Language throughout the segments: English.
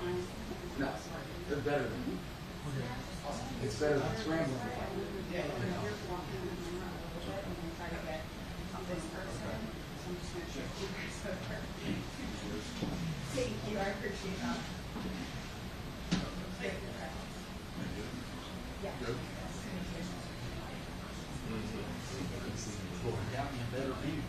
No, they're better than me. It's better than scrambling. Yeah. Thank you, I appreciate that. Yeah. Better view.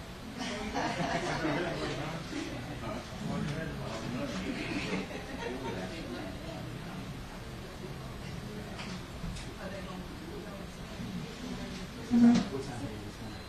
What time are you this morning?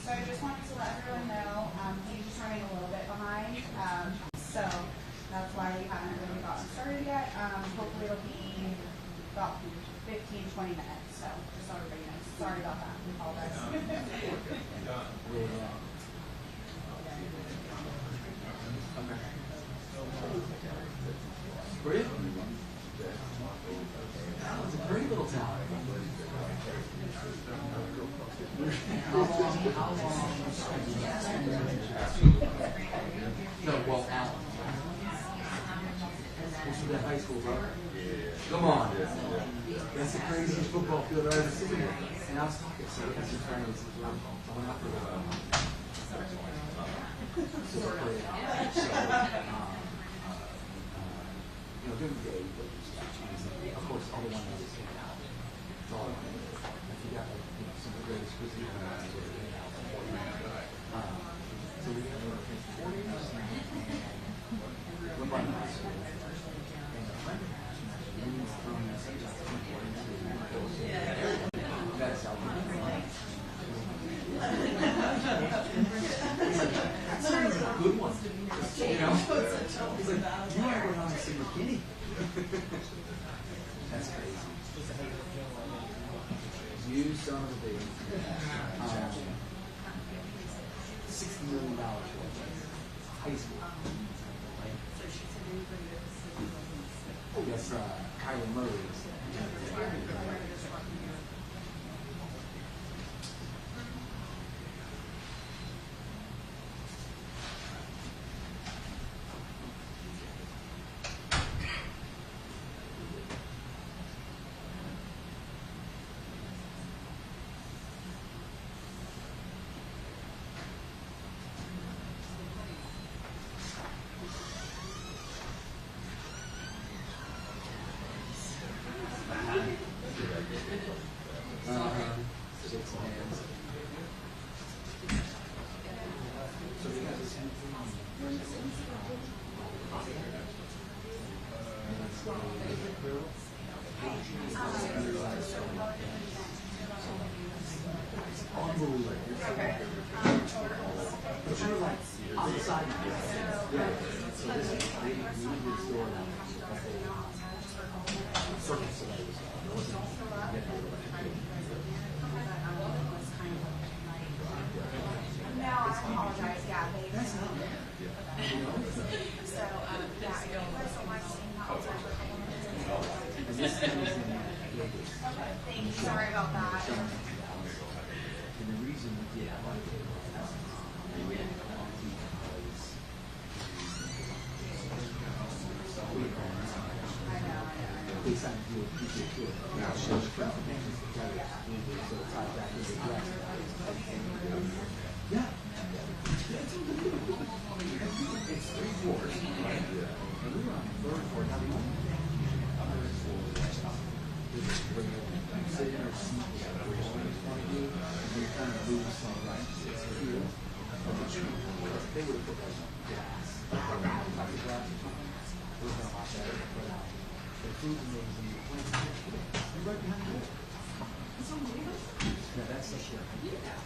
So I just wanted to let everyone know, he's running a little bit behind, so that's why we haven't really gotten started yet. Hopefully it'll be about 15-20 minutes, so just so everybody knows. Sorry about that, we apologize. Were you? That was a great little town. No, well, Allen. This is that high school, brother. Come on. That's the craziest football field I've ever seen. And I was talking to some friends as well. I went out for a while. During the day, of course, all the ones that just came out. It's all I wanted. If you got some of the greatest cuisine so we have 40 years went by high school, and a friend of mine was throwing us that's how that's not even a good one. You know? He's like, you want to go down and see McKinney? That's crazy. You son of a bitch. $60 million high school. Yes, Kyler Murray. Sorry about that. And the reason we did they signed a deal with PGA Tour. Now, so the crowd managers together, so it's tied back into Jacksonville. Yeah. It's 3 floors, right? And we were on the 3rd floor. Now, the only thing sit in our seat, what you always want to do, and you're kind of lose some, right? It's here. they would have put like glass. Like the glass or something. It would have been a lot better. But the food and things in the plants, you're right behind the door. It's unbelievable. Yeah, that's the shit. Yeah.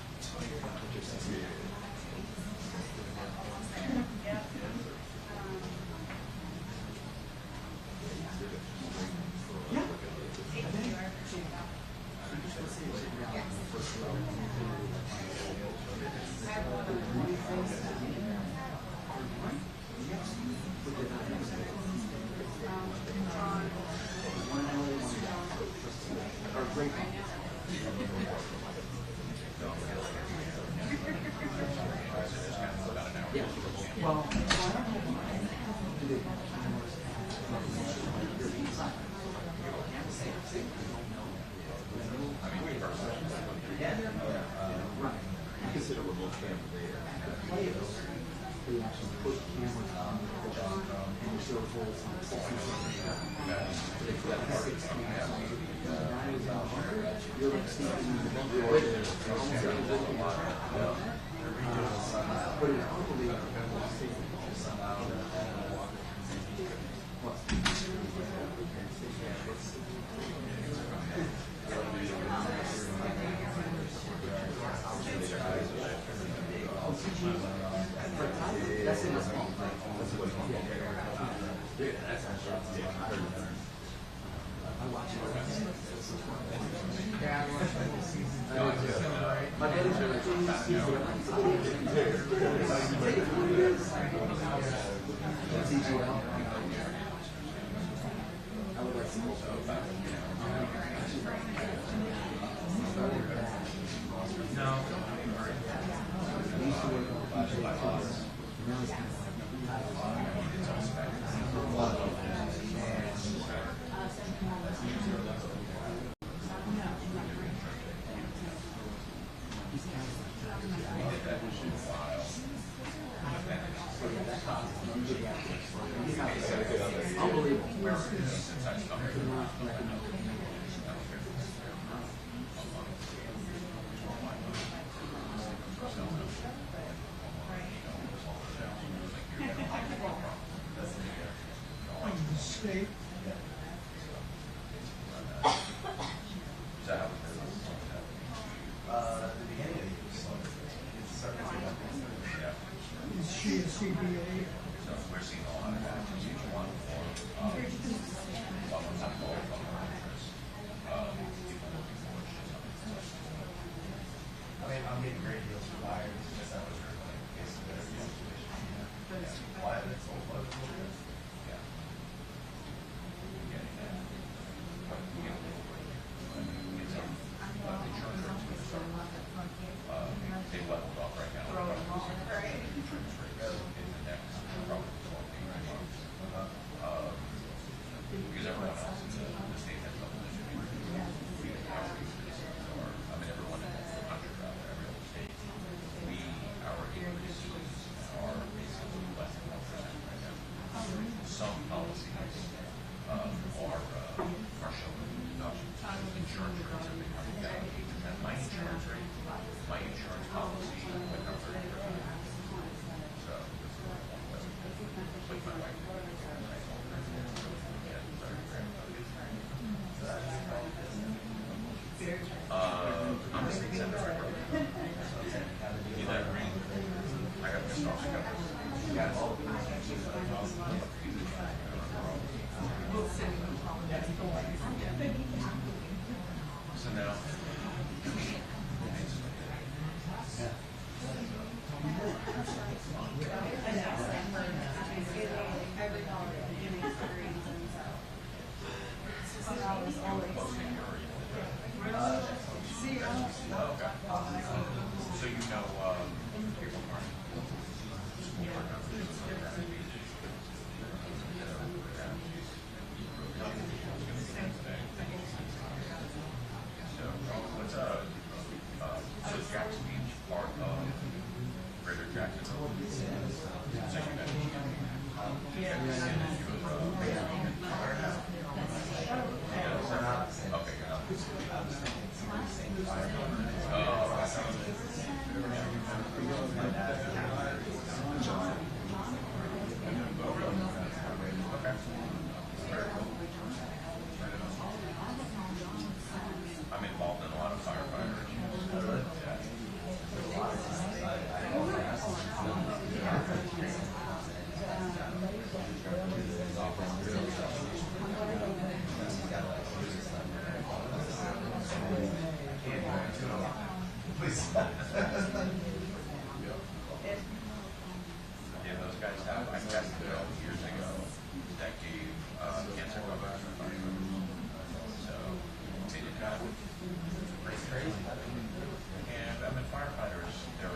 Pretty crazy. And I mean, firefighters, they're a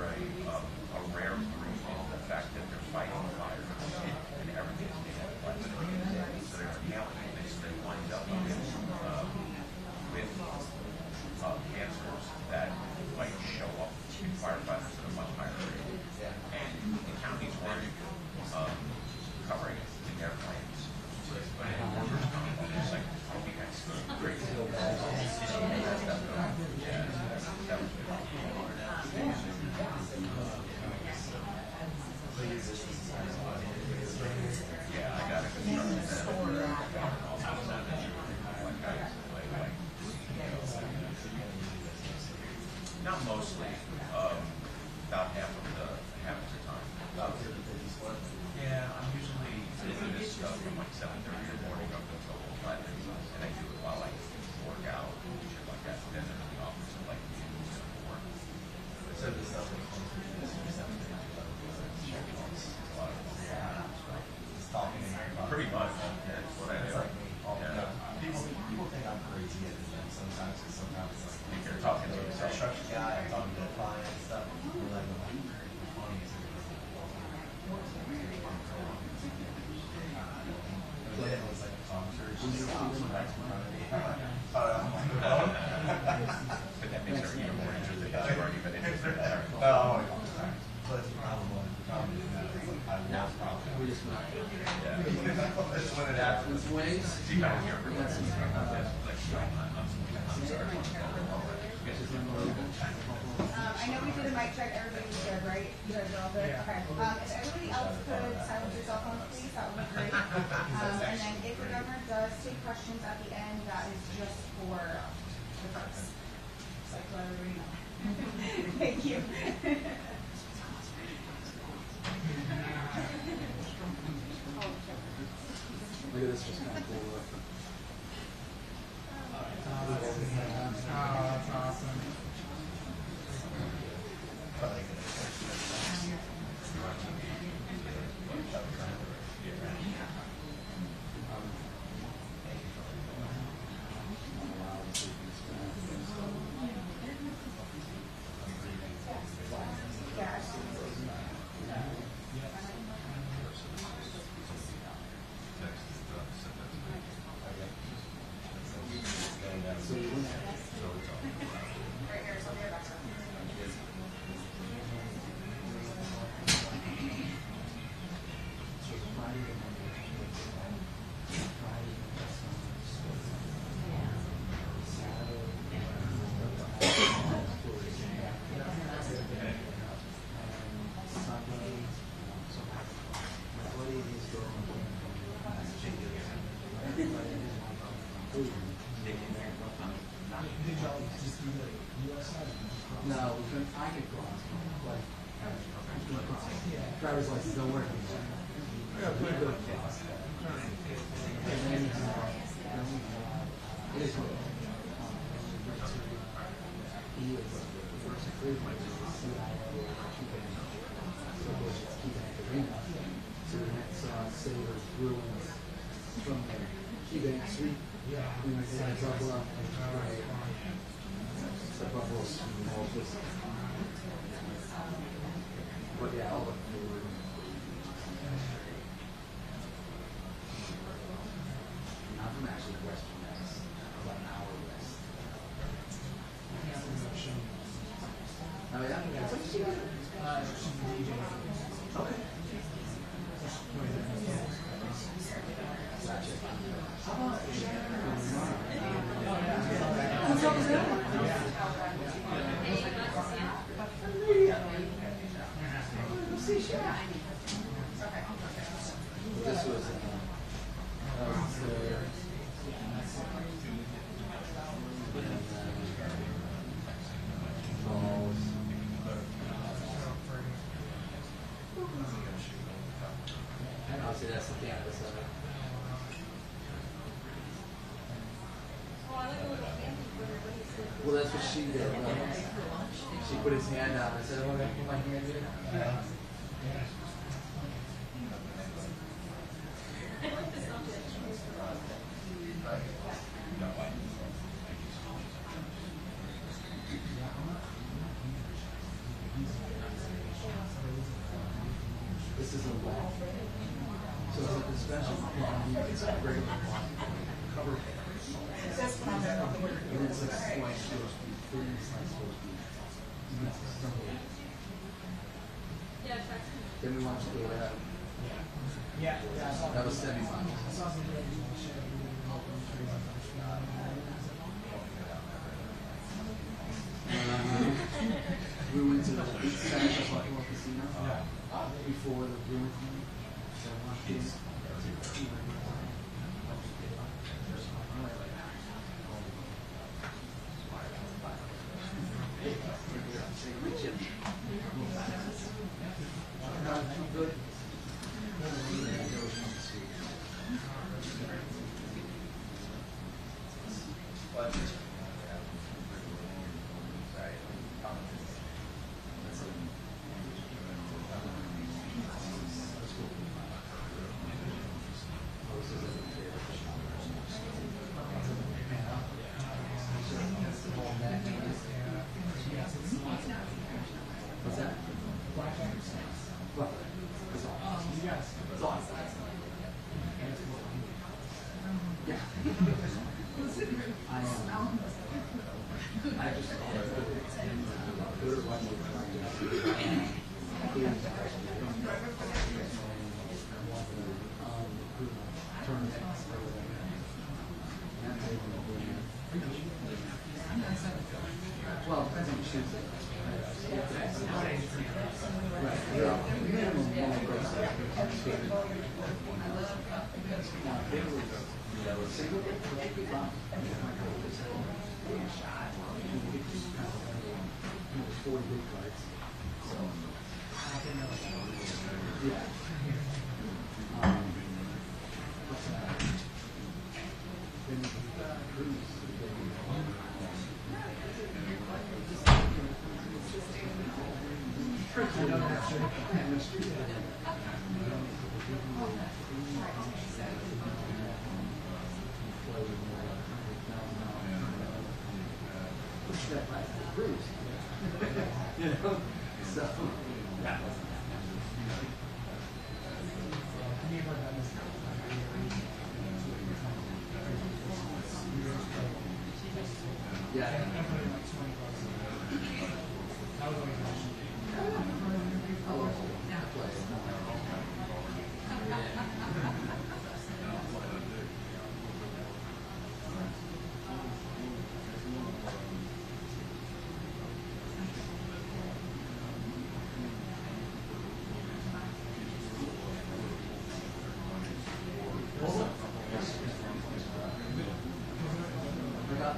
rare breed in the fact that they're fighting fires and everything's being applied. So they're yelling, they wind up with cancers that might show up in firefighters at a much higher rate. And the county's already covering it in their plans. It's like, okay, that's great. Yeah, I got a construction not mostly, about half of the time. Yeah, I'm usually doing this stuff from like 7:30 in the morning up until 5, and I do it while I work out and shit like that. Then I'm in the office and like work. So this stuff is pretty much. That's what I do. People think I'm crazy at the gym sometimes, because sometimes it's like, You're talking to yourself. construction guy, I'm talking to a client and stuff. We're like, funny is it was like a Tom Church. Right in front of me. But that makes her even more interested because you've already been interested in her. Oh, but the problem is like, I lost probably. We just went. Yeah. That's when it happens. Ways. See, you kind of hear her. Like, I'm sorry. I know we did a mic check. Everybody's good, right? You guys are all good? Okay. If everybody else could silence your cell phones, please, that would be great. And then if the governor does take questions at the end, that is just for the folks. Just like to let everybody know. Thank you. Look at this, just kind of cool. That's awesome. No, we couldn't. I could cross. Like, driver's license don't work anymore. We could have crossed. And then, it is what it is. He was the first improvement to the CIO, so we're just keeping it green. So we had silver ruins from the Cuban suite. We went to Buffalo and the Buffalo's all just. But yeah, I'll look forward. Not from actually Western Mass, about an hour west. Oh yeah? What's she doing? Okay. Gotcha. How about what's up with that? This was obviously that's the campus of it. Well, that's what she did. She put his hand out and said, "Oh, I put my hand in." special, it's a regular cover. That's what I'm doing. And it's like sliced roast beef, 30 sliced roast beef. And that's stumble. Then we watched the, that was 75. We went to the Santa Buffalo Casino before the Bruins game. So I watched this. Good. What's that? What? It's awesome. It's awesome. Yeah. I just go to watch well, it depends on the shoes. Right. Yeah. Minimum one price. Now, they were single. There's 40 big cards. So, yeah. What's that? Then cruise. I don't have to. Push that by the cruise. You know? So, yeah. Yeah.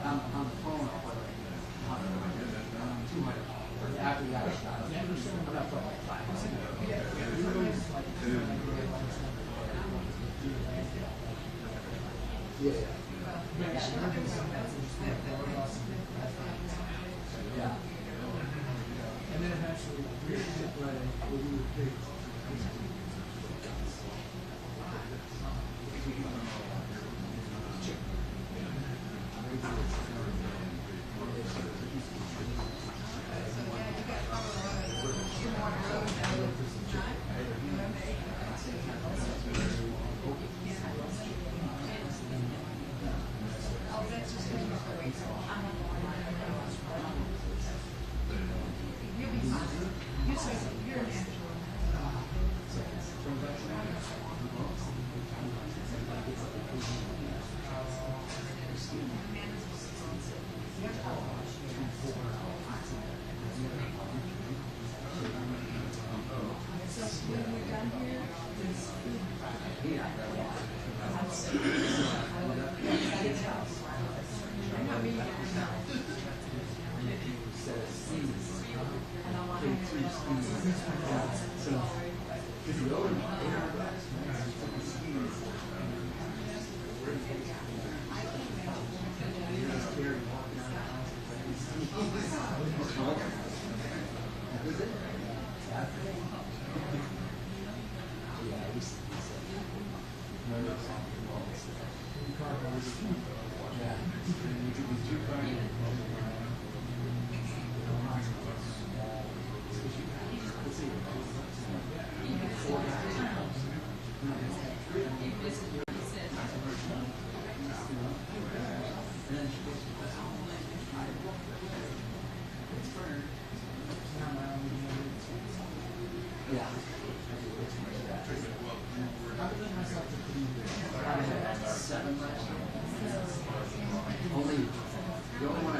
I'm on the phone after that. I'm not playing like 5. Yeah. Yeah. And then eventually, we did play when we were kids.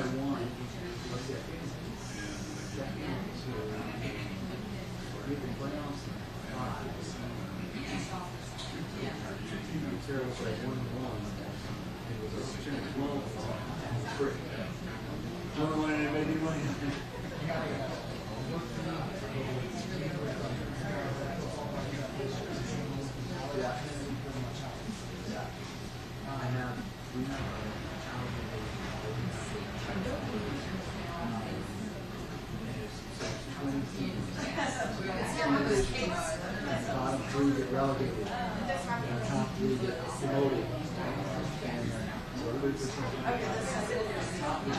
won, was it second to get the playoffs in 5. Terrell was like 1-1. It was a 12 trick. I don't want to make any money. Yeah. We have bottom 3 get relegated, and our top 3 get promoted. And so everybody puts top 3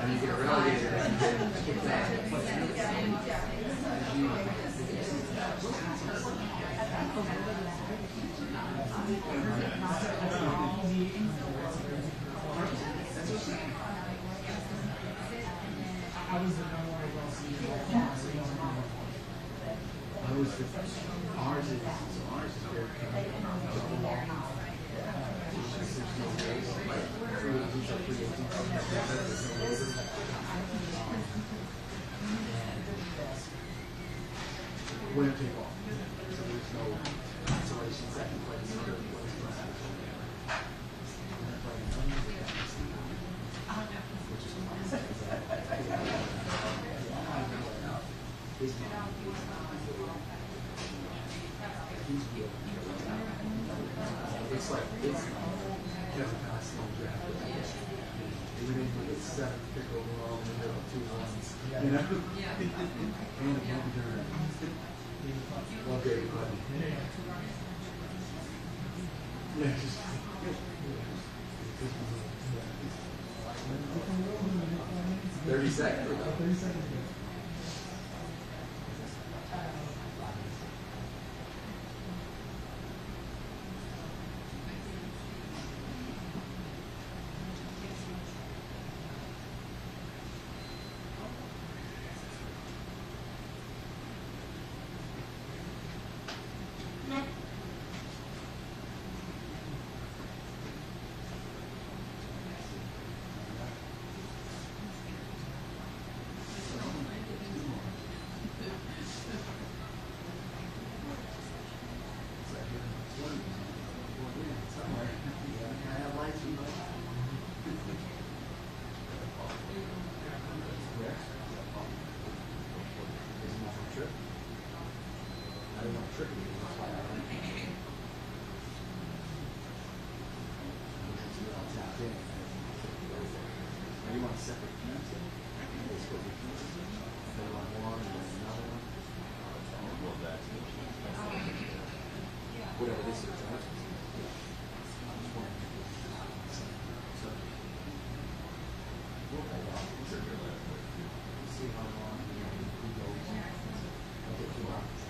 and you get relegated and you get kicked out. Ours is very winner take all. So there's no consolation, second place, third place. Which is it's like Kevin Costner drafted. We didn't get 7th pick overall, we got 2 ones. You know? And a punt return. Love everybody. Yeah, just 30 seconds. 30 seconds. Whatever this is, right? See how long he goes. I'll get 2 hours.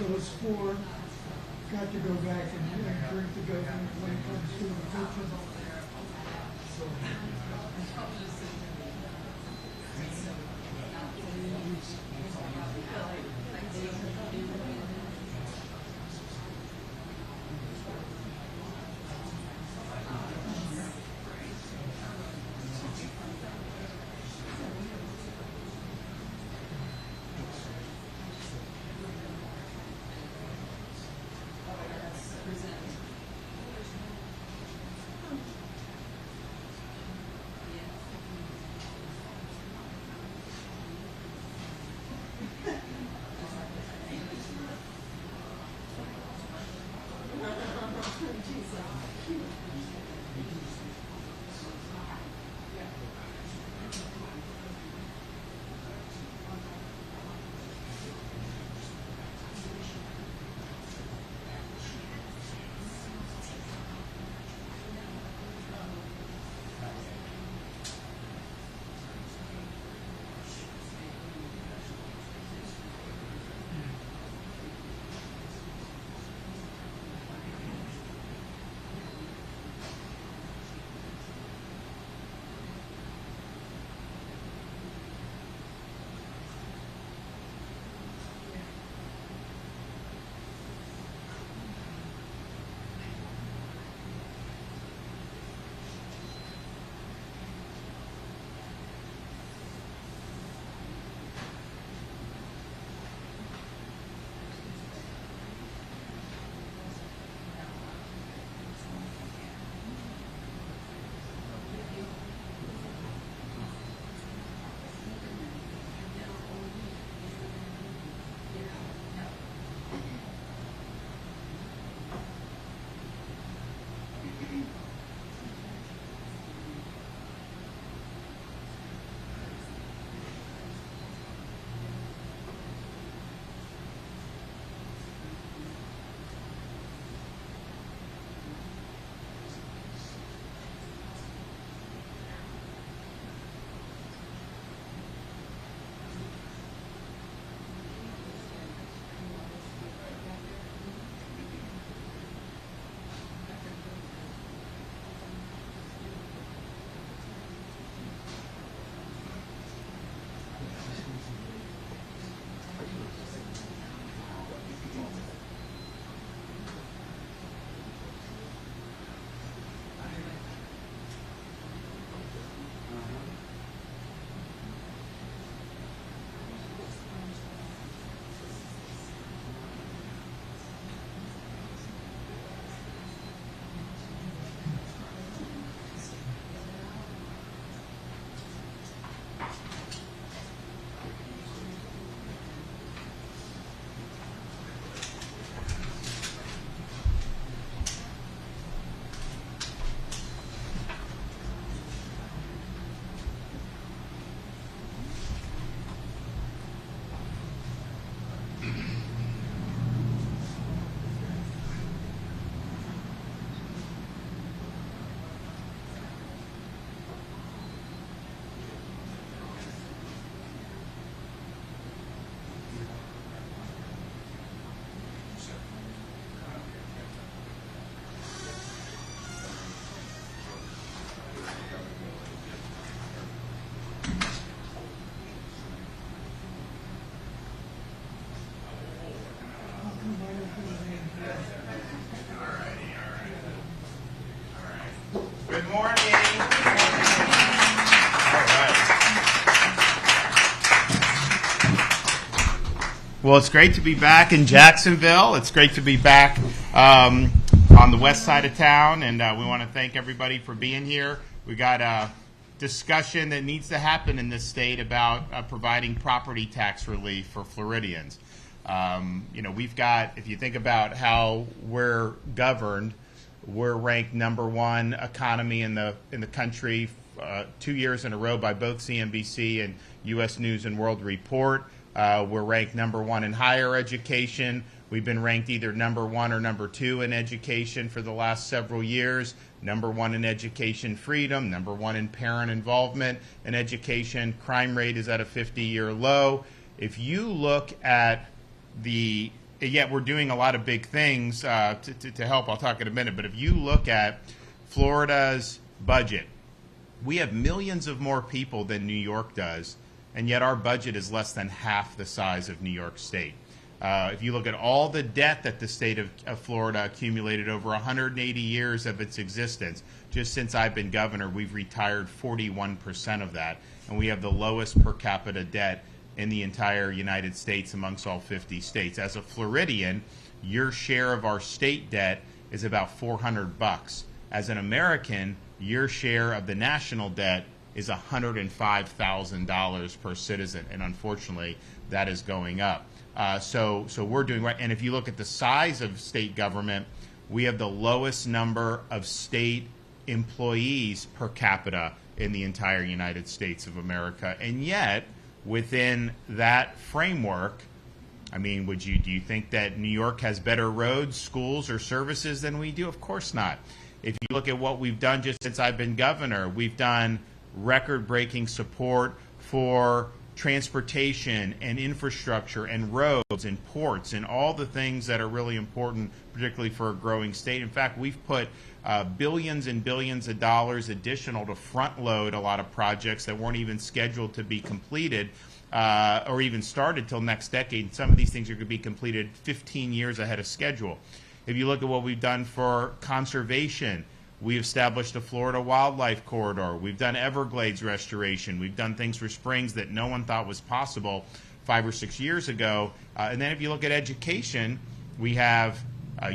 Those 4 got to go back and drink the government when it comes to the teaching. So, Good morning. All right. Well, it's great to be back in Jacksonville. It's great to be back on the west side of town, and we want to thank everybody for being here. We got a discussion that needs to happen in this state about providing property tax relief for Floridians. We've got, if you think about how we're governed, we're ranked #1 economy in the country 2 years in a row by both CNBC and U.S. News and World Report. We're ranked #1 in higher education. We've been ranked either #1 or #2 in education for the last several years. #1 in education freedom, #1 in parent involvement in education. Crime rate is at a 50-year low. If you look at yet we're doing a lot of big things to help. I'll talk in a minute. But if you look at Florida's budget, we have millions of more people than New York does, and yet our budget is less than half the size of New York State. If you look at all the debt that the state of Florida accumulated over 180 years of its existence, just since I've been governor, we've retired 41% of that, and we have the lowest per capita debt in the entire United States amongst all 50 states. As a Floridian, your share of our state debt is about $400. As an American, your share of the national debt is $105,000 per citizen, and unfortunately, that is going up. So we're doing right. And if you look at the size of state government, we have the lowest number of state employees per capita in the entire United States of America, and yet within that framework, I mean, do you think that New York has better roads, schools, or services than we do? Of course not. If you look at what we've done just since I've been governor, we've done record-breaking support for transportation and infrastructure and roads and ports and all the things that are really important, particularly for a growing state. In fact, we've put billions and billions of dollars additional to front load a lot of projects that weren't even scheduled to be completed or even started till next decade. Some of these things are going to be completed 15 years ahead of schedule. If you look at what we've done for conservation, we established a Florida wildlife corridor. We've done Everglades restoration. We've done things for springs that no one thought was possible 5 or 6 years ago. And then if you look at education, we have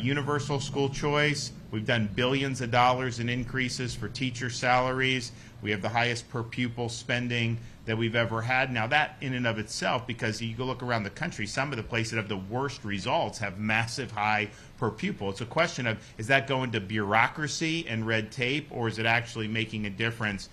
universal school choice. We've done billions of dollars in increases for teacher salaries. We have the highest per pupil spending that we've ever had. Now that in and of itself, because you go look around the country, some of the places that have the worst results have massive high per pupil. It's a question of, is that going to bureaucracy and red tape, or is it actually making a difference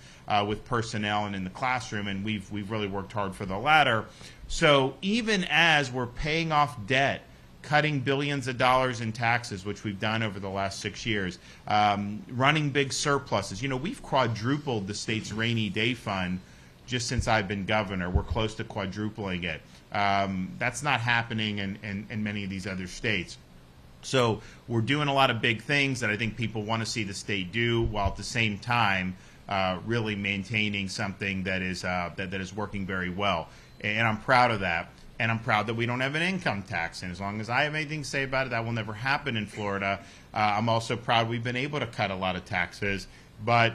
with personnel and in the classroom? And we've really worked hard for the latter. So even as we're paying off debt, cutting billions of dollars in taxes, which we've done over the last 6 years, running big surpluses. We've quadrupled the state's rainy day fund just since I've been governor. We're close to quadrupling it. That's not happening in many of these other states. So we're doing a lot of big things that I think people want to see the state do, while at the same time really maintaining something that is working very well. And I'm proud of that. And I'm proud that we don't have an income tax. And as long as I have anything to say about it, that will never happen in Florida. I'm also proud we've been able to cut a lot of taxes. But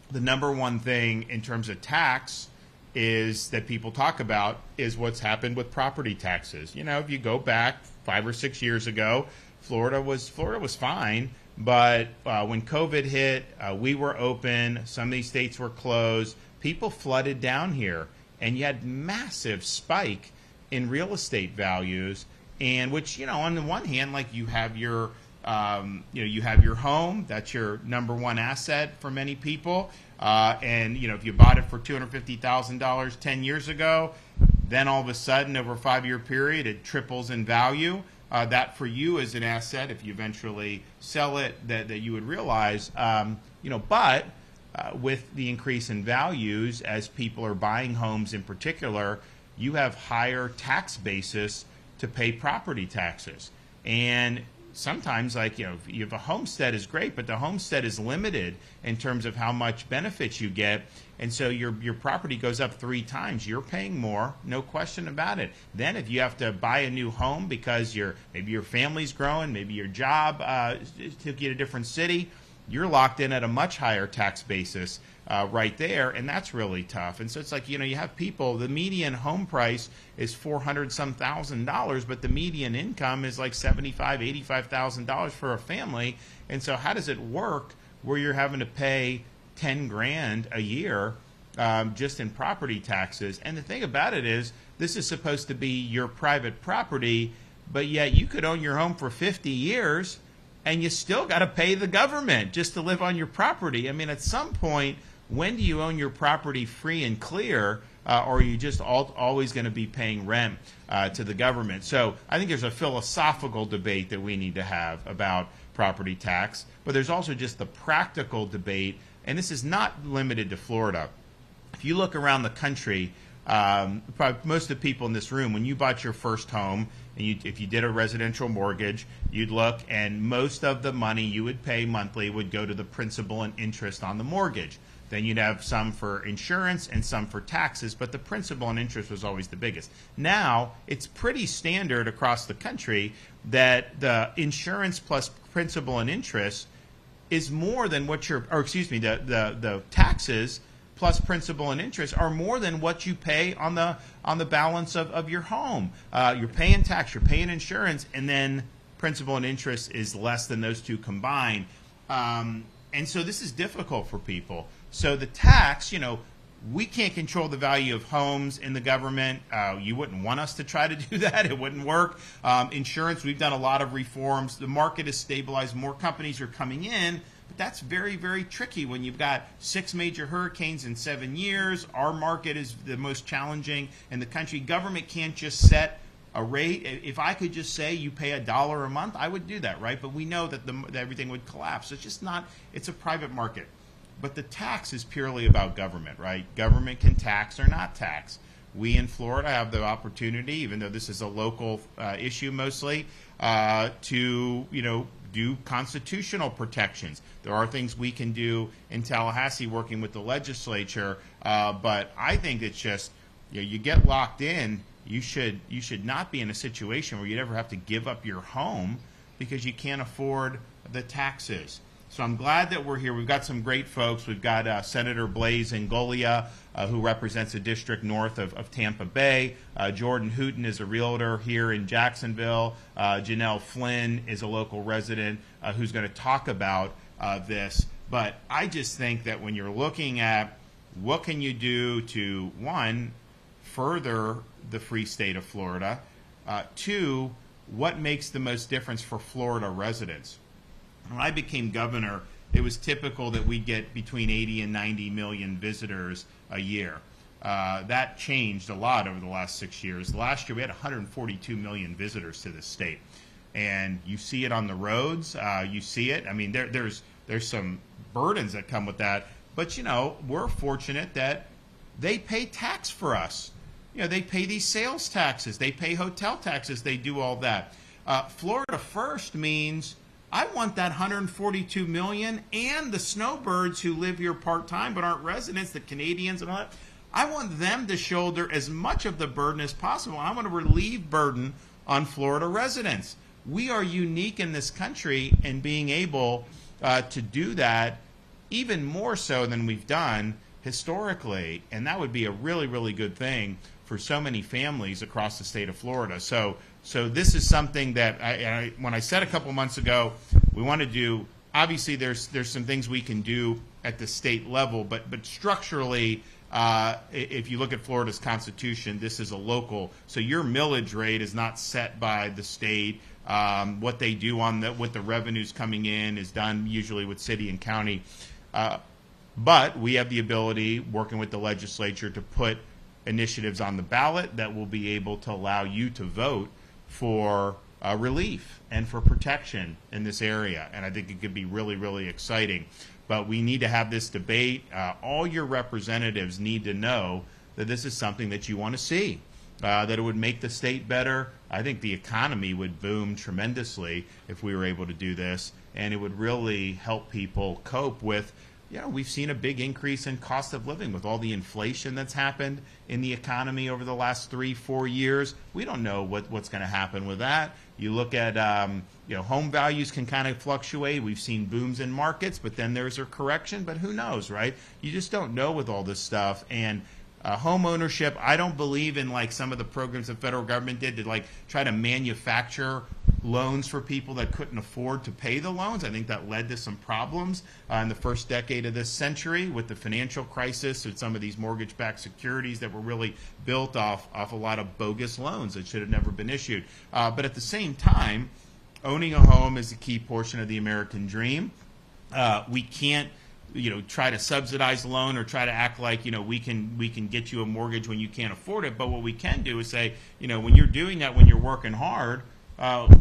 the #1 thing in terms of tax is that people talk about is what's happened with property taxes. If you go back 5 or 6 years ago, Florida was fine. But when COVID hit, we were open. Some of these states were closed. People flooded down here, and you had massive spike in real estate values, and which, on the one hand, like you have your home, that's your #1 asset for many people, and if you bought it for $250,000 10 years ago, then all of a sudden over a 5-year period it triples in value. That for you is an asset if you eventually sell it that you would realize, but with the increase in values as people are buying homes in particular, you have higher tax basis to pay property taxes. And sometimes, you have a homestead is great, but the homestead is limited in terms of how much benefits you get. And so your property goes up 3 times. You're paying more, no question about it. Then if you have to buy a new home because maybe your family's growing, maybe your job took you to a different city, you're locked in at a much higher tax basis right there, and that's really tough. And so it's like, you have people, the median home price is $400-some thousand, but the median income is like $75,000, $85,000 for a family. And so how does it work where you're having to pay 10 grand a year just in property taxes? And the thing about it is, this is supposed to be your private property, but yet you could own your home for 50 years and you still got to pay the government just to live on your property. I mean, at some point, when do you own your property free and clear, or are you just always going to be paying rent to the government? So I think there's a philosophical debate that we need to have about property tax, but there's also just the practical debate, and this is not limited to Florida. If you look around the country, probably most of the people in this room, when you bought your first home, and if you did a residential mortgage, you'd look, and most of the money you would pay monthly would go to the principal and interest on the mortgage. Then you'd have some for insurance and some for taxes, but the principal and interest was always the biggest. Now, it's pretty standard across the country that the insurance plus principal and interest is more than what the taxes plus principal and interest are more than what you pay on the balance of your home. You're paying tax, you're paying insurance, and then principal and interest is less than those two combined. And so this is difficult for people. So the tax, we can't control the value of homes in the government. You wouldn't want us to try to do that. It wouldn't work. Insurance, we've done a lot of reforms. The market is stabilized. More companies are coming in. But that's very, very tricky when you've got 6 major hurricanes in 7 years. Our market is the most challenging in the country. Government can't just set a rate. If I could just say you pay $1 a month, I would do that, right? But we know that everything would collapse. It's just not, it's a private market. But the tax is purely about government, right? Government can tax or not tax. We in Florida have the opportunity, even though this is a local issue mostly, to do constitutional protections. There are things we can do in Tallahassee working with the legislature, but I think it's just you get locked in. You should not be in a situation where you'd ever have to give up your home because you can't afford the taxes. So I'm glad that we're here. We've got some great folks. We've got Senator Blaise Ingoglia, who represents a district north of Tampa Bay. Jordan Hooten is a realtor here in Jacksonville. Janelle Flynn is a local resident who's going to talk about this. But I just think that when you're looking at what can you do to, one, further the free state of Florida, two, what makes the most difference for Florida residents? When I became governor, it was typical that we'd get between 80 and 90 million visitors a year. That changed a lot over the last 6 years. Last year, we had 142 million visitors to this state. And you see it on the roads. You see it. I mean, there's some burdens that come with that. But, we're fortunate that they pay tax for us. They pay these sales taxes. They pay hotel taxes. They do all that. Florida First means I want that 142 million and the snowbirds who live here part-time but aren't residents, the Canadians and all that. I want them to shoulder as much of the burden as possible. I want to relieve burden on Florida residents. We are unique in this country in being able to do that even more so than we've done historically, and that would be a really, really good thing for so many families across the state of Florida. So this is something that when I said a couple months ago, we want to do, obviously there's some things we can do at the state level, but structurally, if you look at Florida's constitution, this is a local, so your millage rate is not set by the state. What they do with the revenues coming in is done usually with city and county. But we have the ability, working with the legislature, to put initiatives on the ballot that will be able to allow you to vote for relief and for protection in this area. And I think it could be really, really exciting. But we need to have this debate. All your representatives need to know that this is something that you want to see, that it would make the state better. I think the economy would boom tremendously if we were able to do this, and it would really help people cope with we've seen a big increase in cost of living with all the inflation that's happened in the economy over the last 3-4 years. We don't know what's going to happen with that. You look at, home values can kind of fluctuate. We've seen booms in markets, but then there's a correction, but who knows, right? You just don't know with all this stuff. And home ownership, I don't believe in like some of the programs the federal government did to like try to manufacture loans for people that couldn't afford to pay the loans. I think that led to some problems in the first decade of this century with the financial crisis and some of these mortgage-backed securities that were really built off a lot of bogus loans that should have never been issued. But at the same time, owning a home is a key portion of the American dream. We can't try to subsidize a loan or try to act like, we can get you a mortgage when you can't afford it. But what we can do is say, when you're doing that, when you're working hard,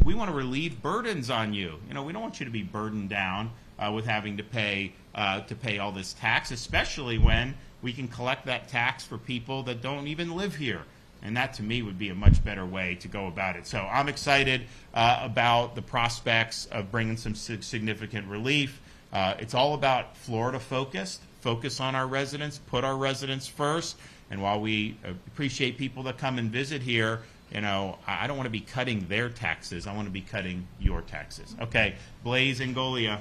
we want to relieve burdens on you. We don't want you to be burdened down with having to pay all this tax, especially when we can collect that tax for people that don't even live here. And that, to me, would be a much better way to go about it. So I'm excited about the prospects of bringing some significant relief. It's all about Florida focused, focus on our residents, put our residents first. And while we appreciate people that come and visit here, I don't want to be cutting their taxes. I want to be cutting your taxes. Okay, Blaise Ngolia.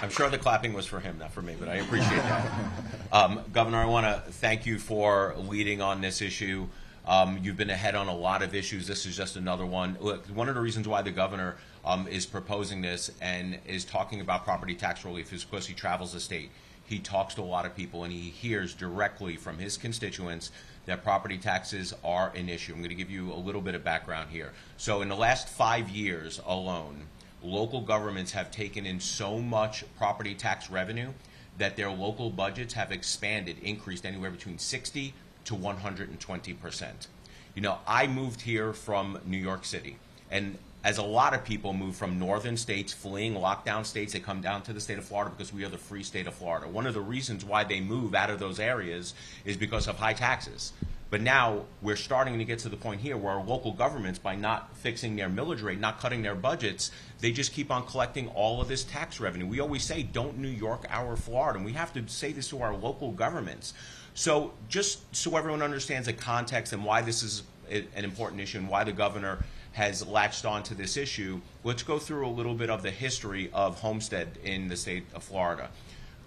I'm sure the clapping was for him, not for me, but I appreciate that. Governor, I want to thank you for leading on this issue. You've been ahead on a lot of issues. This is just another one. Look, one of the reasons why the governor is proposing this and is talking about property tax relief is because he travels the state. He talks to a lot of people, and he hears directly from his constituents that property taxes are an issue. I'm going to give you a little bit of background here. So in the last 5 years alone, local governments have taken in so much property tax revenue that their local budgets have increased anywhere between 60 to 120%. I moved here from New York City, and as a lot of people move from northern states, fleeing lockdown states, they come down to the state of Florida because we are the free state of Florida. One of the reasons why they move out of those areas is because of high taxes. But now we're starting to get to the point here where our local governments, by not fixing their millage rate, not cutting their budgets, they just keep on collecting all of this tax revenue. We always say, don't New York our Florida, and we have to say this to our local governments. So just so everyone understands the context and why this is an important issue and why the governor has latched on to this issue, let's go through a little bit of the history of homestead in the state of Florida.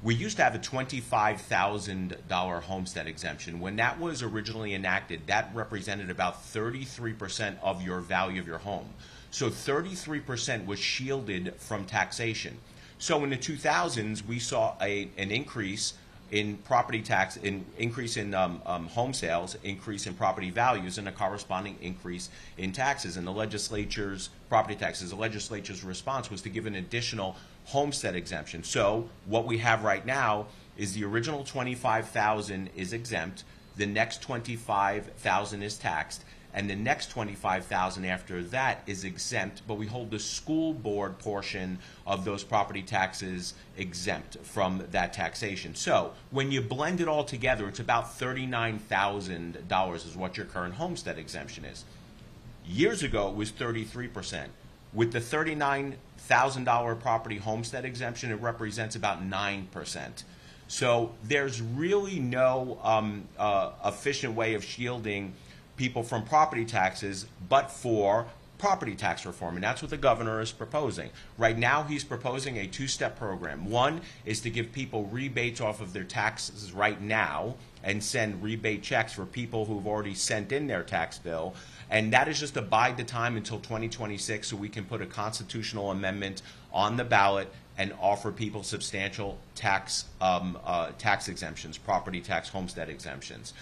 We used to have a $25,000 homestead exemption. When that was originally enacted, that represented about 33% of your value of your home. So 33% was shielded from taxation. So in the 2000s, we saw an increase in property tax, increase in home sales, increase in property values, and a corresponding increase in taxes. And the legislature's property taxes, the legislature's response was to give an additional homestead exemption. So what we have right now is the original $25,000 is exempt, the next $25,000 is taxed, and the next $25,000 after that is exempt, but we hold the school board portion of those property taxes exempt from that taxation. So when you blend it all together, it's about $39,000 is what your current homestead exemption is. Years ago, it was 33%. With the $39,000 property homestead exemption, it represents about 9%. So there's really no efficient way of shielding people from property taxes, but for property tax reform, and that's what the governor is proposing. Right now, he's proposing a two-step program. One is to give people rebates off of their taxes right now and send rebate checks for people who've already sent in their tax bill, and that is just to bide the time until 2026 so we can put a constitutional amendment on the ballot and offer people substantial tax exemptions, property tax, homestead exemptions.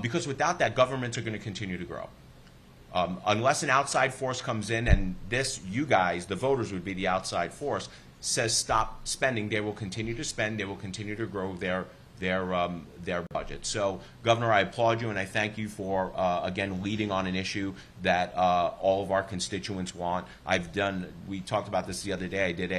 Because without that, governments are going to continue to grow. Unless an outside force comes in, and this, you guys, the voters would be the outside force, says stop spending, they will continue to spend, they will continue to grow their budget. So, Governor, I applaud you and I thank you for, again, leading on an issue that all of our constituents want. We talked about this the other day. I did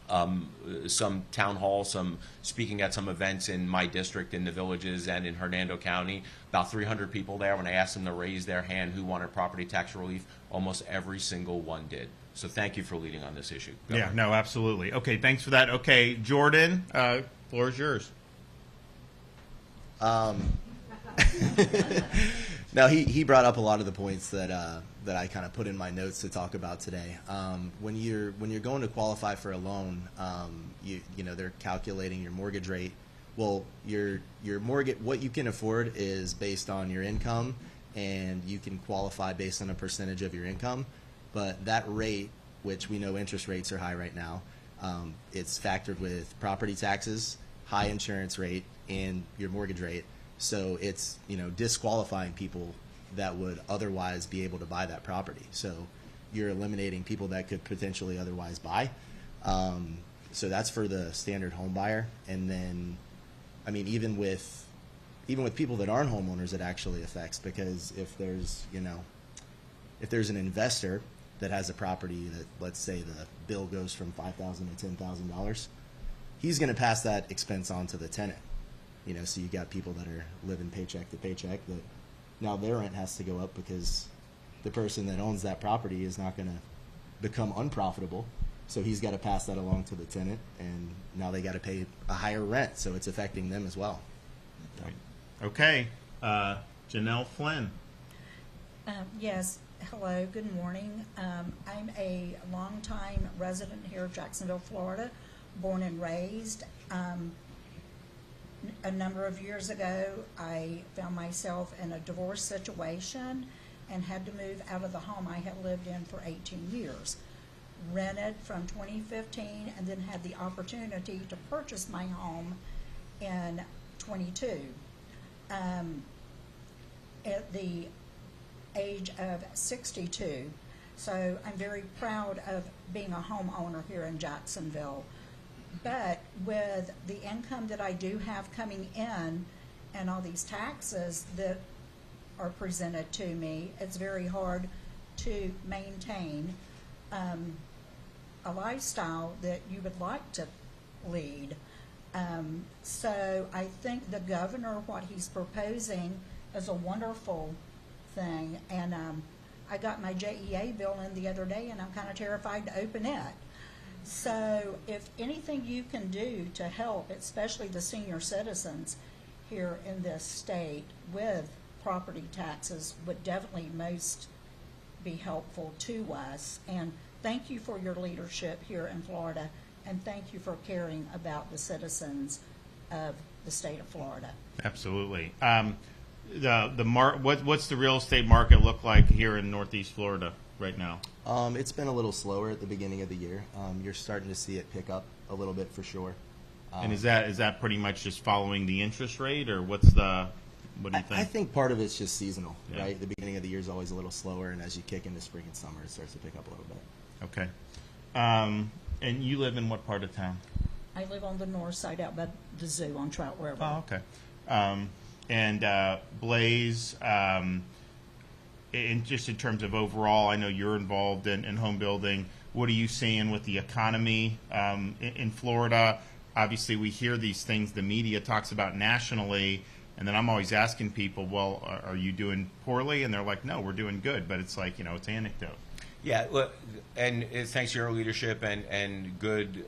some town halls, some speaking at some events in my district, in the villages, and in Hernando County. About 300 people there. When I asked them to raise their hand who wanted property tax relief, almost every single one did. So thank you for leading on this issue, Governor. Yeah, no, absolutely. Okay, thanks for that. Okay, Jordan, floor is yours. Now he brought up a lot of the points that I kind of put in my notes to talk about today. When you're going to qualify for a loan, you know they're calculating your mortgage rate. Well, your mortgage, what you can afford is based on your income, and you can qualify based on a percentage of your income. But that rate, which we know interest rates are high right now, it's factored with property taxes, high insurance rate, and your mortgage rate. So it's, you know, disqualifying people that would otherwise be able to buy that property. So you're eliminating people that could potentially otherwise buy. So that's for the standard home buyer. And then, I mean, even with people that aren't homeowners, it actually affects, because if there's, you know, if there's an investor that has a property that, let's say the bill goes from $5,000 to $10,000, he's going to pass that expense on to the tenant. You know, so you got people that are living paycheck to paycheck that now their rent has to go up because the person that owns that property is not going to become unprofitable. So he's got to pass that along to the tenant, and now they got to pay a higher rent. So it's affecting them as well. Okay, Janelle Flynn. Yes, hello, good morning. I'm a longtime resident here of Jacksonville, Florida, born and raised. A number of years ago, I found myself in a divorce situation and had to move out of the home I had lived in for 18 years. Rented from 2015 and then had the opportunity to purchase my home in 22. At the age of 62. So I'm very proud of being a homeowner here in Jacksonville. But with the income that I do have coming in and all these taxes that are presented to me, it's very hard to maintain a lifestyle that you would like to lead. So I think the governor, what he's proposing is a wonderful thing. And I got my JEA bill in the other day, and I'm kind of terrified to open it. So if anything you can do to help, especially the senior citizens here in this state with property taxes, would definitely most be helpful to us. And thank you for your leadership here in Florida, and thank you for caring about the citizens of the state of Florida. Absolutely. What's the real estate market look like here in Northeast Florida right now? It's been a little slower at the beginning of the year. You're starting to see it pick up a little bit for sure. And is that pretty much just following the interest rate, or what do you think? I think part of it's just seasonal, Yeah. right? The beginning of the year is always a little slower, and as you kick into spring and summer, it starts to pick up a little bit. Okay. And you live in what part of town? I live on the north side out by the zoo on Trout River. Oh, okay. And Blaze, just in terms of overall, I know you're involved in home building. What are you seeing with the economy in Florida? Obviously, we hear these things the media talks about nationally, and then I'm always asking people, well, are you doing poorly? And they're like, no, we're doing good. But it's like, it's anecdote. Yeah, well, and thanks to your leadership and good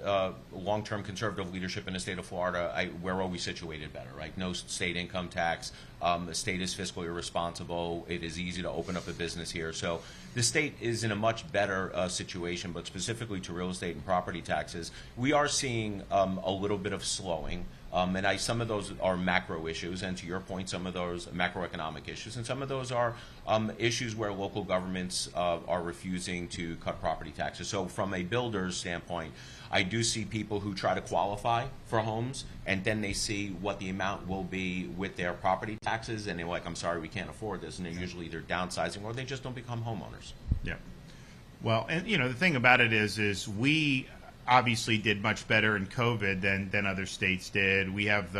long-term conservative leadership in the state of Florida, we're always situated better, right? No state income tax. The state is fiscally responsible. It is easy to open up a business here. So the state is in a much better situation, but specifically to real estate and property taxes, we are seeing a little bit of slowing. And some of those are macro issues, and to your point, some of those macroeconomic issues, and some of those are issues where local governments are refusing to cut property taxes. So from a builder's standpoint, I do see people who try to qualify for homes, and then they see what the amount will be with their property taxes, and they're like, I'm sorry, we can't afford this, and they're usually either downsizing or they just don't become homeowners. Yeah. Well, and the thing about it is we obviously did much better in COVID than other states did. We have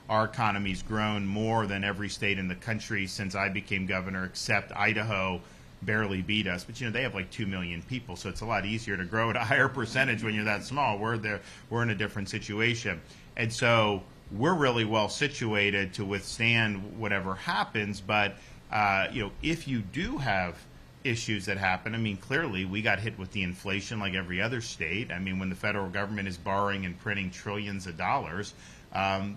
our economy's grown more than every state in the country since I became governor, except Idaho. barely beat us, but they have like 2 million people, so it's a lot easier to grow at a higher percentage when you're that small. We're in a different situation, and so we're really well situated to withstand whatever happens. But if you do have issues that happen, I mean, clearly we got hit with the inflation like every other state. I mean, when the federal government is borrowing and printing trillions of dollars,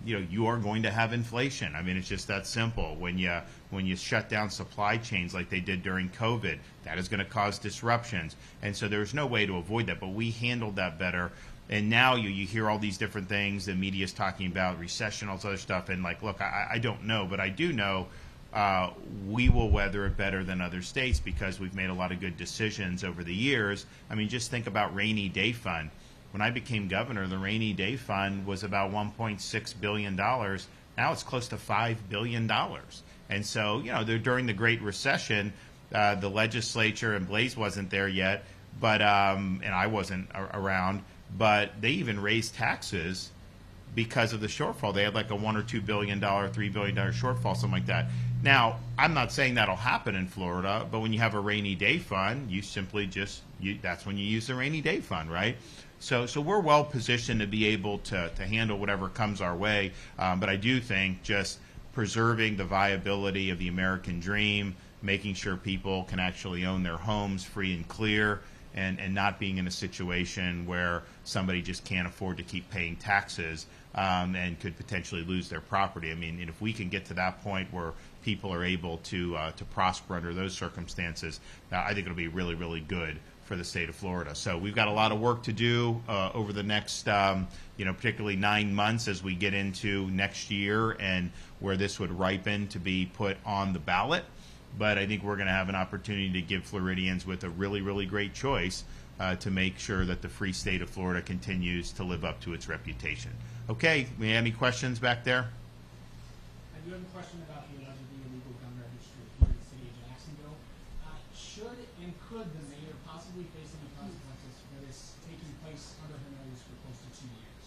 you are going to have inflation. I mean, it's just that simple. When you shut down supply chains like they did during COVID, that is going to cause disruptions. And so there's no way to avoid that, but we handled that better. And now you hear all these different things. The media's talking about recession, all this other stuff. And like, look, I don't know, but I do know we will weather it better than other states because we've made a lot of good decisions over the years. I mean, just think about rainy day fund. When I became governor, the rainy day fund was about $1.6 billion. Now it's close to $5 billion. And so, during the Great Recession, the legislature, and Blaze wasn't there yet, but and I wasn't around, but they even raised taxes because of the shortfall. They had like a $1 or $2 billion, $3 billion shortfall, something like that. Now, I'm not saying that'll happen in Florida, but when you have a rainy day fund, you simply that's when you use the rainy day fund, right? So we're well positioned to be able to handle whatever comes our way. But I do think just preserving the viability of the American dream, making sure people can actually own their homes free and clear, and not being in a situation where somebody just can't afford to keep paying taxes and could potentially lose their property. I mean, if we can get to that point where people are able to prosper under those circumstances, I think it'll be really, really good for the state of Florida. So we've got a lot of work to do over the next, particularly 9 months as we get into next year and where this would ripen to be put on the ballot. But I think we're going to have an opportunity to give Floridians with a really, really great choice to make sure that the free state of Florida continues to live up to its reputation. Okay, any questions back there? I do have a question about the allegedly illegal gun registry here in the city of Jacksonville. Should and could the mayor possibly face any consequences for this taking place under her nose for close to 2 years?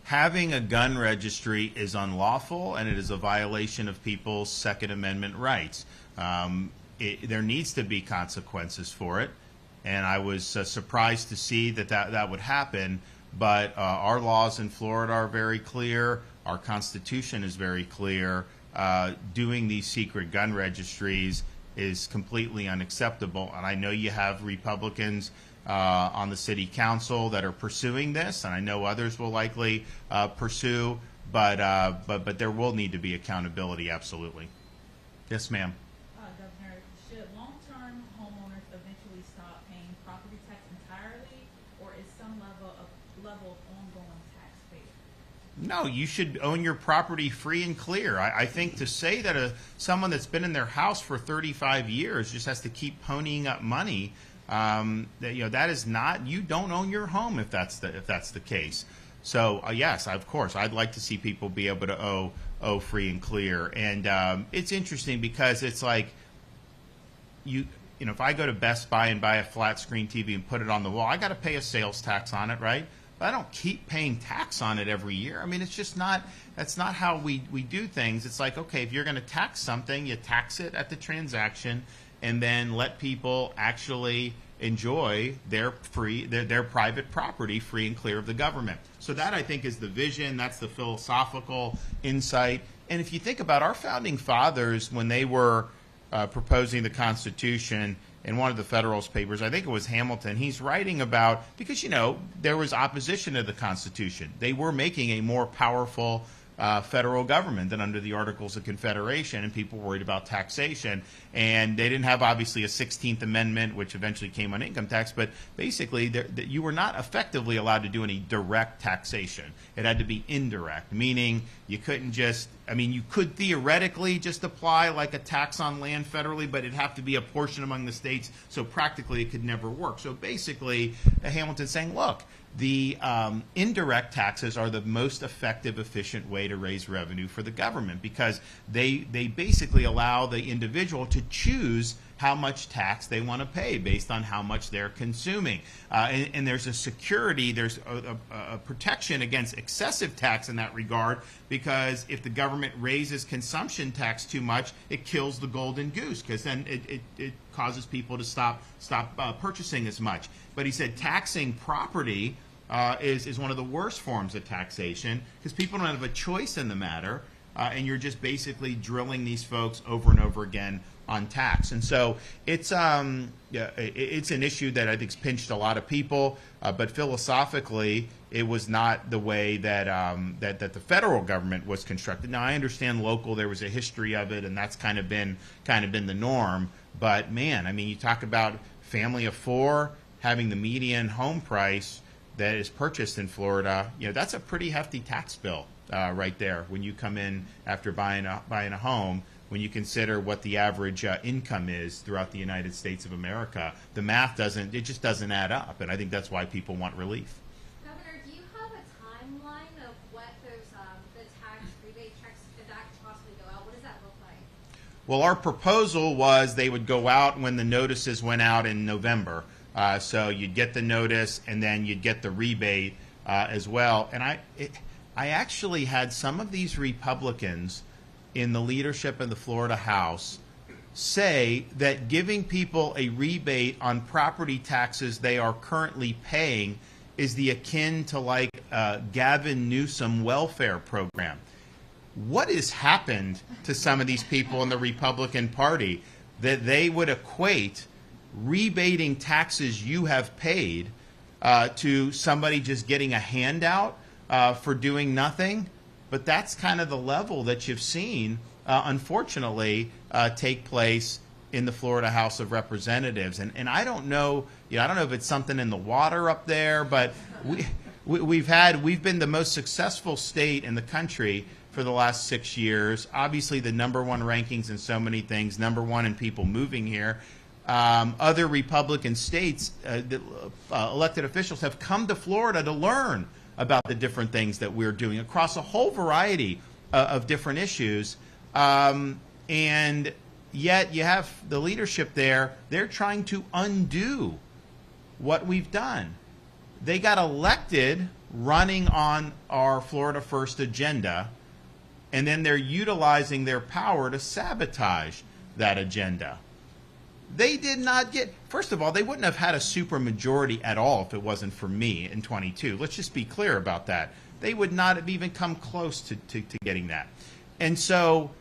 Having a gun registry is unlawful, and it is a violation of people's Second Amendment rights. There needs to be consequences for it, and I was surprised to see that would happen. But our laws in Florida are very clear. Our Constitution is very clear. Doing these secret gun registries is completely unacceptable. And I know you have Republicans on the city council that are pursuing this, and I know others will likely pursue. But there will need to be accountability, absolutely. Yes, ma'am. Governor, should long-term homeowners eventually stop paying property tax entirely, or is some level of ongoing tax fair? No, you should own your property free and clear. I think to say that someone that's been in their house for 35 years just has to keep ponying up money, that is not. You don't own your home if that's the case. So yes, of course, I'd like to see people be able to owe free and clear. And it's interesting because it's like if I go to Best Buy and buy a flat screen TV and put it on the wall, I got to pay a sales tax on it, right? But I don't keep paying tax on it every year. I mean, it's just not. That's not how we do things. It's like, okay, if you're going to tax something, you tax it at the transaction, and then let people actually enjoy their private property free and clear of the government. So that, I think, is the vision. That's the philosophical insight. And if you think about our founding fathers, when they were proposing the Constitution, in one of the Federalist Papers, I think it was Hamilton, he's writing about, because, there was opposition to the Constitution. They were making a more powerful federal government than under the Articles of Confederation, and people worried about taxation. And they didn't have, obviously, a 16th Amendment, which eventually came on income tax, but basically you were not effectively allowed to do any direct taxation. It had to be indirect, meaning you couldn't just, you could theoretically just apply like a tax on land federally, but it'd have to be a portion among the states, so practically it could never work. So basically, Hamilton's saying, look, the indirect taxes are the most effective, efficient way to raise revenue for the government, because they basically allow the individual to choose how much tax they want to pay based on how much they're consuming. And there's a security, there's a protection against excessive tax in that regard, because if the government raises consumption tax too much, it kills the golden goose, because then it causes people to stop purchasing as much. But he said taxing property is one of the worst forms of taxation, because people don't have a choice in the matter, and you're just basically drilling these folks over and over again on tax. And so it's an issue that I think's pinched a lot of people, but philosophically it was not the way that that the federal government was constructed. Now I understand local, there was a history of it, and that's kind of been the norm. But man, I mean, you talk about family of four having the median home price that is purchased in Florida, that's a pretty hefty tax bill right there when you come in after buying a home. When you consider what the average income is throughout the United States of America, the math just doesn't add up, and I think that's why people want relief. Governor, do you have a timeline of what those the tax rebate checks, if that could possibly go out? What does that look like? Well, our proposal was they would go out when the notices went out in November. So you'd get the notice, and then you'd get the rebate as well. And I actually had some of these Republicans in the leadership of the Florida House say that giving people a rebate on property taxes they are currently paying is the akin to like Gavin Newsom welfare program. What has happened to some of these people in the Republican Party that they would equate rebating taxes you have paid to somebody just getting a handout for doing nothing? But that's kind of the level that you've seen, unfortunately, take place in the Florida House of Representatives. And I don't know, I don't know if it's something in the water up there, but we've been the most successful state in the country for the last 6 years. Obviously, the #1 rankings in so many things, #1 in people moving here. Other Republican states, elected officials have come to Florida to learn about the different things that we're doing across a whole variety of different issues. And yet you have the leadership there, they're trying to undo what we've done. They got elected running on our Florida First agenda, and then they're utilizing their power to sabotage that agenda. They did not get, first of all, they wouldn't have had a supermajority at all if it wasn't for me in 22. Let's just be clear about that. They would not have even come close to getting that. And so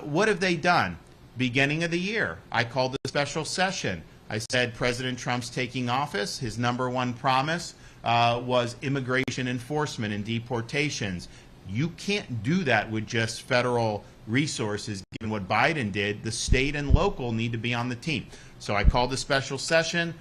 what have they done? Beginning of the year, I called a special session. I said President Trump's taking office. His #1 promise was immigration enforcement and deportations. You can't do that with just federal resources, given what Biden did. The state and local need to be on the team. So I called a special session.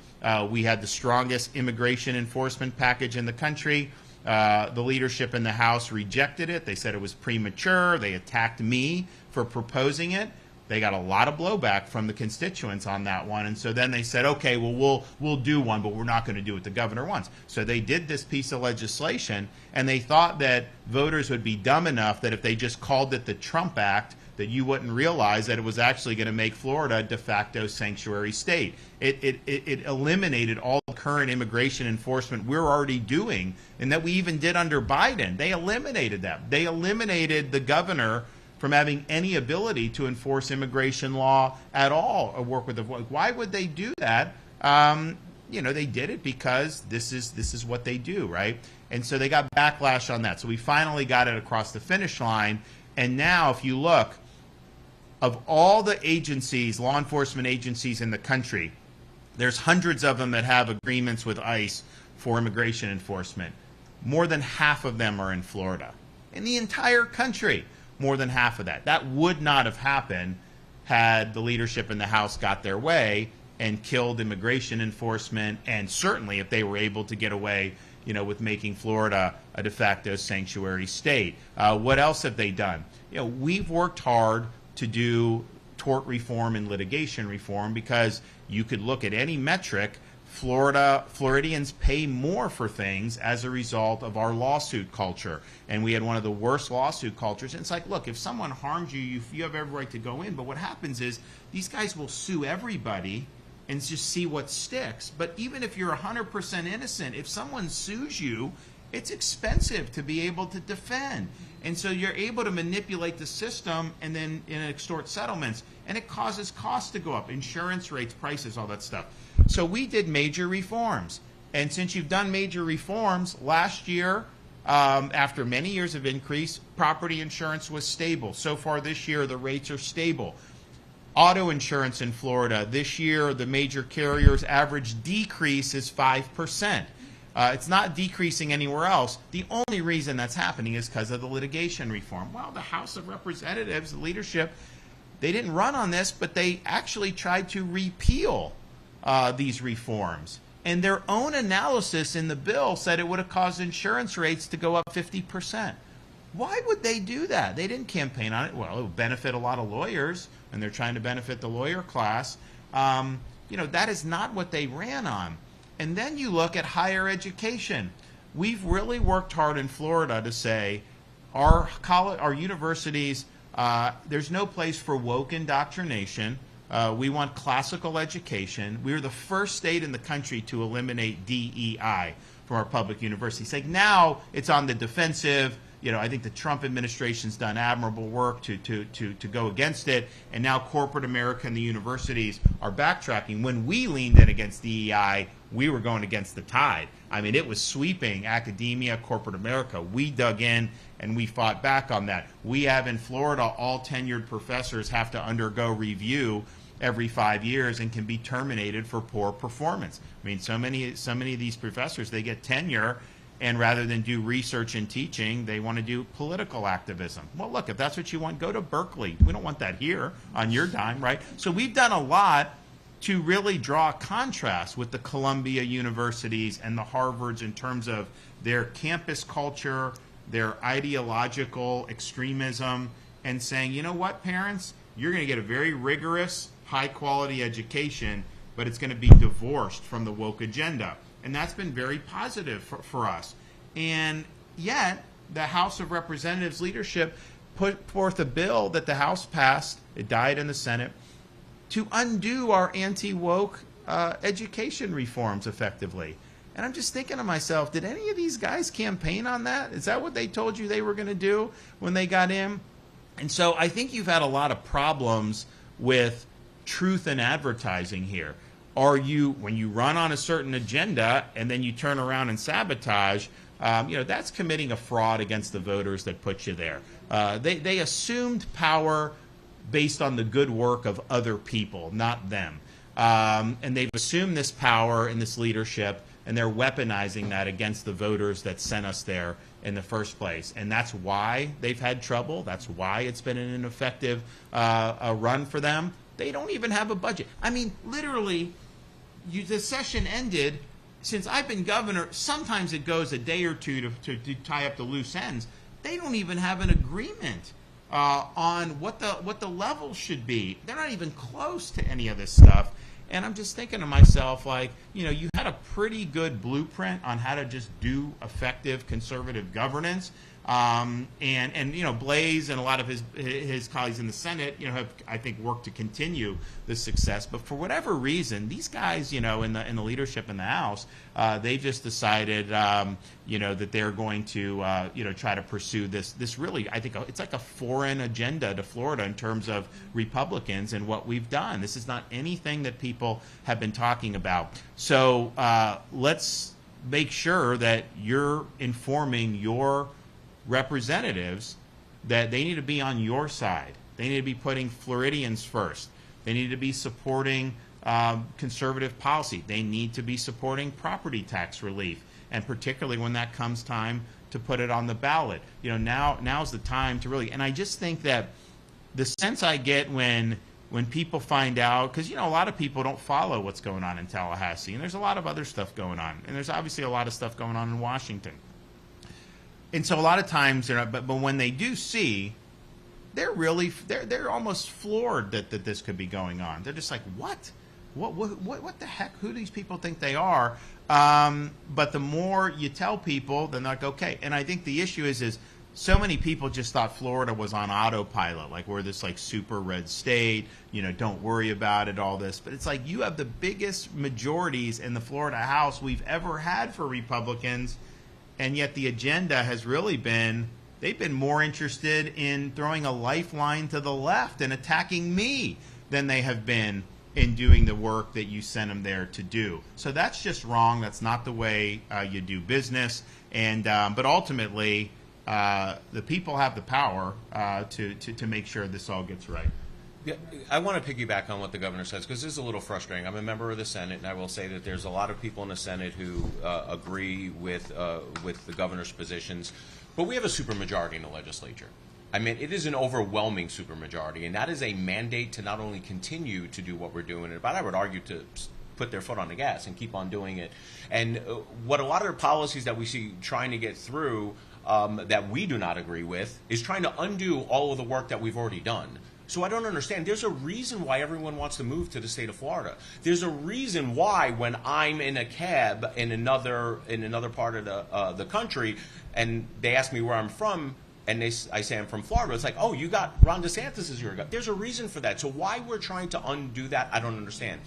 We had the strongest immigration enforcement package in the country. The leadership in the House rejected it. They said it was premature. They attacked me for proposing it. They got a lot of blowback from the constituents on that one. And so then they said, okay, well, we'll do one, but we're not going to do what the governor wants. So they did this piece of legislation, and they thought that voters would be dumb enough that if they just called it the Trump Act, that you wouldn't realize that it was actually going to make Florida a de facto sanctuary state. It eliminated all the current immigration enforcement we're already doing, and that we even did under Biden. They eliminated that. They eliminated the governor from having any ability to enforce immigration law at all or work with the. Why would they do that? They did it because this is what they do, right? And so they got backlash on that. So we finally got it across the finish line. And now, if you look, of all the agencies, law enforcement agencies in the country, there's hundreds of them that have agreements with ICE for immigration enforcement. More than half of them are in Florida. In the entire country, more than half of that. That would not have happened had the leadership in the House got their way and killed immigration enforcement, and certainly if they were able to get away, with making Florida a de facto sanctuary state. What else have they done? We've worked hard to do tort reform and litigation reform, because you could look at any metric Floridians pay more for things as a result of our lawsuit culture. And we had one of the worst lawsuit cultures. And it's like, look, if someone harms you, you have every right to go in. But what happens is these guys will sue everybody and just see what sticks. But even if you're 100% innocent, if someone sues you, it's expensive to be able to defend. And so you're able to manipulate the system and then extort settlements. And it causes costs to go up, insurance rates, prices, all that stuff. So we did major reforms. And since you've done major reforms, last year, after many years of increase, property insurance was stable. So far this year, the rates are stable. Auto insurance in Florida, this year, the major carriers' average decrease is 5%. It's not decreasing anywhere else. The only reason that's happening is because of the litigation reform. Well, the House of Representatives, the leadership, they didn't run on this, but they actually tried to repeal these reforms. And their own analysis in the bill said it would have caused insurance rates to go up 50%. Why would they do that? They didn't campaign on it. Well, it would benefit a lot of lawyers, and they're trying to benefit the lawyer class. That is not what they ran on. And then you look at higher education. We've really worked hard in Florida to say our universities, there's no place for woke indoctrination. We want classical education. We were the first state in the country to eliminate DEI from our public universities. Like now it's on the defensive. I think the Trump administration's done admirable work to go against it, and now corporate America and the universities are backtracking. When we leaned in against DEI, we were going against the tide. I mean, it was sweeping academia, corporate America. We dug in and we fought back on that. We have in Florida, all tenured professors have to undergo review every 5 years and can be terminated for poor performance. I mean, so many of these professors, they get tenure, and rather than do research and teaching, they want to do political activism. Well, look, if that's what you want, go to Berkeley. We don't want that here on your dime, right? So we've done a lot to really draw a contrast with the Columbia universities and the Harvards in terms of their campus culture, their ideological extremism, and saying, you know what, parents, you're going to get a very rigorous, high-quality education, but it's going to be divorced from the woke agenda. And that's been very positive for us. And yet, the House of Representatives leadership put forth a bill that the House passed, it died in the Senate, to undo our anti-woke education reforms effectively. And I'm just thinking to myself, did any of these guys campaign on that? Is that what they told you they were going to do when they got in? And so I think you've had a lot of problems with truth in advertising here. When you run on a certain agenda and then you turn around and sabotage, that's committing a fraud against the voters that put you there. They assumed power based on the good work of other people, not them. And they've assumed this power and this leadership, and they're weaponizing that against the voters that sent us there in the first place. And that's why they've had trouble. That's why it's been an ineffective run for them. They don't even have a budget. I mean, literally, the session ended. Since I've been governor, sometimes it goes a day or two to tie up the loose ends. They don't even have an agreement on what the level should be. They're not even close to any of this stuff. And I'm just thinking to myself, like, you had a pretty good blueprint on how to just do effective conservative governance. And Blaze and a lot of his colleagues in the Senate, have, I think, worked to continue the success. But for whatever reason, these guys, in the leadership in the House, they just decided, that they're going to, try to pursue this really, I think, it's like a foreign agenda to Florida in terms of Republicans and what we've done. This is not anything that people have been talking about. So let's make sure that you're informing your representatives that they need to be on your side. They need to be putting Floridians first. They need to be supporting conservative policy. They need to be supporting property tax relief, and particularly when that comes time to put it on the ballot. Now's the time to really, and I just think that the sense I get when people find out, because a lot of people don't follow what's going on in Tallahassee, and there's a lot of other stuff going on, and there's obviously a lot of stuff going on in Washington. And so a lot of times, but when they do see, they're almost floored that this could be going on. They're just like, what? What the heck? Who do these people think they are? But the more you tell people, then they're like, okay. And I think the issue is so many people just thought Florida was on autopilot, like we're this like super red state, don't worry about it, all this. But it's like you have the biggest majorities in the Florida House we've ever had for Republicans, and yet the agenda has really been, they've been more interested in throwing a lifeline to the left and attacking me than they have been in doing the work that you sent them there to do. So that's just wrong. That's not the way you do business. And but ultimately, the people have the power to make sure this all gets right. Yeah, I want to piggyback on what the governor says, because this is a little frustrating. I'm a member of the Senate, and I will say that there's a lot of people in the Senate who agree with the governor's positions, but we have a supermajority in the legislature. I mean, it is an overwhelming supermajority, and that is a mandate to not only continue to do what we're doing, but I would argue to put their foot on the gas and keep on doing it. And what a lot of the policies that we see trying to get through that we do not agree with is trying to undo all of the work that we've already done. So I don't understand. There's a reason why everyone wants to move to the state of Florida. There's a reason why when I'm in a cab in another part of the country, and they ask me where I'm from, and I say I'm from Florida, it's like, oh, you got Ron DeSantis as your guy. There's a reason for that. So why we're trying to undo that, I don't understand.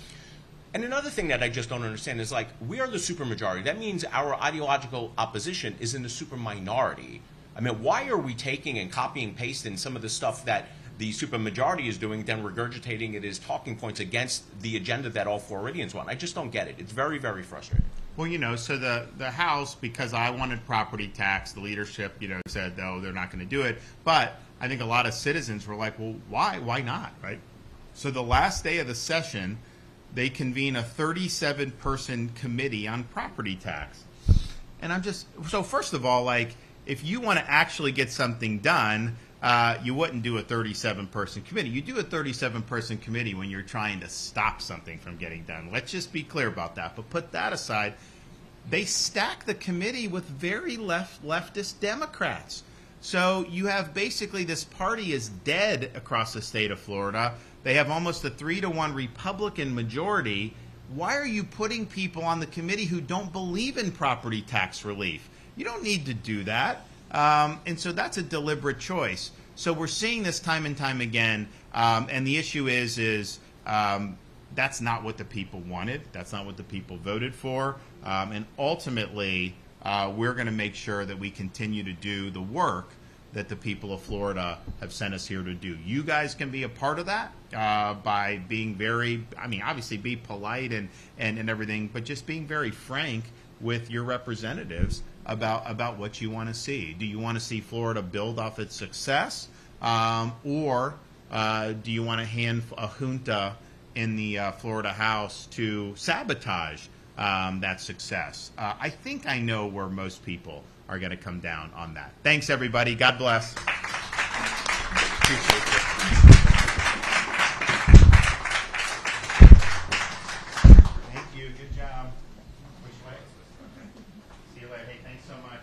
And another thing that I just don't understand is, like, we are the supermajority. That means our ideological opposition is in the super minority. I mean, why are we taking and copying and pasting some of the stuff that the supermajority is doing, then regurgitating it as talking points against the agenda that all Floridians want? I just don't get it. It's very, very frustrating. Well, so the House, because I wanted property tax, the leadership, said, no, they're not going to do it. But I think a lot of citizens were like, well, why? Why not, right? So the last day of the session, they convene a 37-person committee on property tax. And so first of all, like, if you want to actually get something done, you wouldn't do a 37-person committee. You do a 37-person committee when you're trying to stop something from getting done. Let's just be clear about that. But put that aside, they stack the committee with very leftist Democrats. So you have basically this party is dead across the state of Florida. They have almost a 3-to-1 Republican majority. Why are you putting people on the committee who don't believe in property tax relief? You don't need to do that. And so that's a deliberate choice. So we're seeing this time and time again, and the issue is that's not what the people wanted. That's not what the people voted for. And ultimately, we're going to make sure that we continue to do the work that the people of Florida have sent us here to do. You guys can be a part of that by being obviously be polite and everything, but just being very frank with your representatives about what you want to see. Do you want to see Florida build off its success, or do you want to hand a junta in the Florida House to sabotage that success? I think I know where most people are going to come down on that. Thanks, everybody. God bless. Appreciate it. Thank you. Good job. Which way? See you later. Hey, thanks so much.